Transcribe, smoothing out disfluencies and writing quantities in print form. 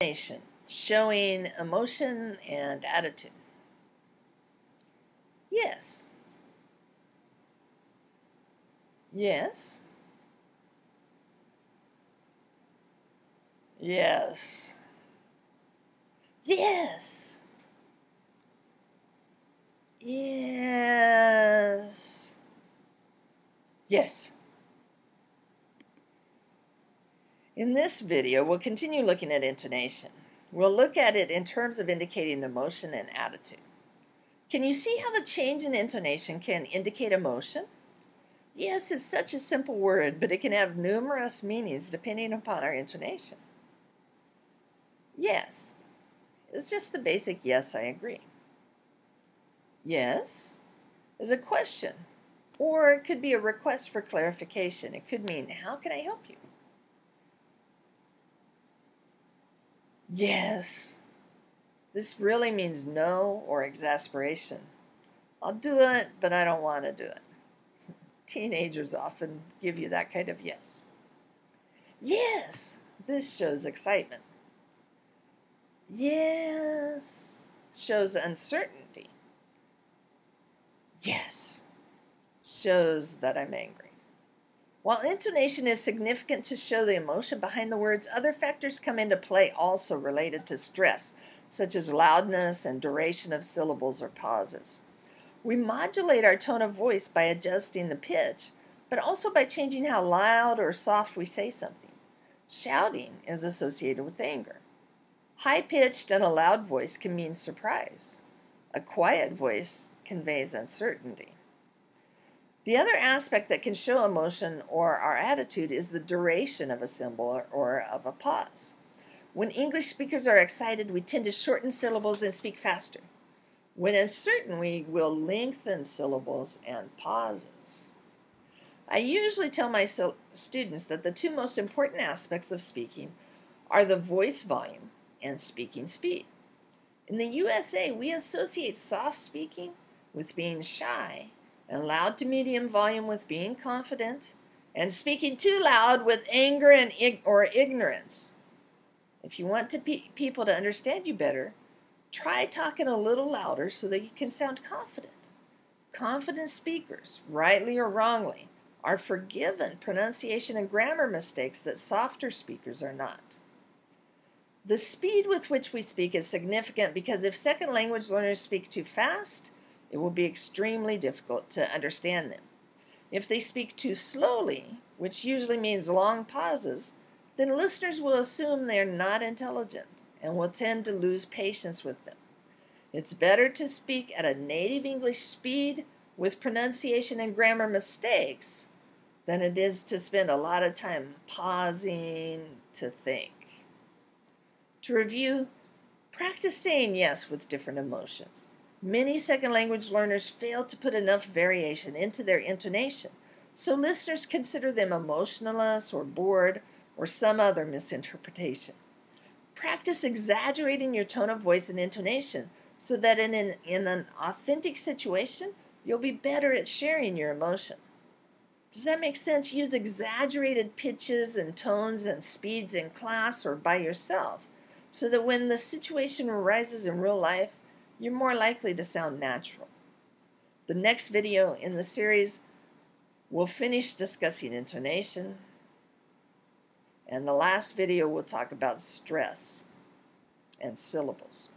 Intonation, showing emotion and attitude. Yes. Yes. Yes. Yes. Yes. Yes. In this video, we'll continue looking at intonation. We'll look at it in terms of indicating emotion and attitude. Can you see how the change in intonation can indicate emotion? Yes is such a simple word, but it can have numerous meanings depending upon our intonation. Yes is just the basic yes, I agree. Yes is a question, or it could be a request for clarification. It could mean, how can I help you? Yes. This really means no or exasperation. I'll do it, but I don't want to do it. Teenagers often give you that kind of yes. Yes. This shows excitement. Yes shows uncertainty. Yes shows that I'm angry. While intonation is significant to show the emotion behind the words, other factors come into play also related to stress, such as loudness and duration of syllables or pauses. We modulate our tone of voice by adjusting the pitch, but also by changing how loud or soft we say something. Shouting is associated with anger. High-pitched and a loud voice can mean surprise. A quiet voice conveys uncertainty. The other aspect that can show emotion or our attitude is the duration of a symbol or of a pause. When English speakers are excited, we tend to shorten syllables and speak faster. When uncertain, we will lengthen syllables and pauses. I usually tell my students that the two most important aspects of speaking are the voice volume and speaking speed. In the USA, we associate soft speaking with being shy, and loud to medium volume with being confident, and speaking too loud with anger and or ignorance. If you want people to understand you better, try talking a little louder so that you can sound confident. Confident speakers, rightly or wrongly, are forgiven pronunciation and grammar mistakes that softer speakers are not. The speed with which we speak is significant because if second language learners speak too fast, it will be extremely difficult to understand them. If they speak too slowly, which usually means long pauses, then listeners will assume they are not intelligent and will tend to lose patience with them. It's better to speak at a native English speed with pronunciation and grammar mistakes than it is to spend a lot of time pausing to think. To review, practice saying yes with different emotions. Many second language learners fail to put enough variation into their intonation, so listeners consider them emotionless or bored or some other misinterpretation. Practice exaggerating your tone of voice and intonation so that in an authentic situation, you'll be better at sharing your emotion. Does that make sense? Use exaggerated pitches and tones and speeds in class or by yourself so that when the situation arises in real life, you're more likely to sound natural. The next video in the series will finish discussing intonation, and the last video will talk about stress and syllables.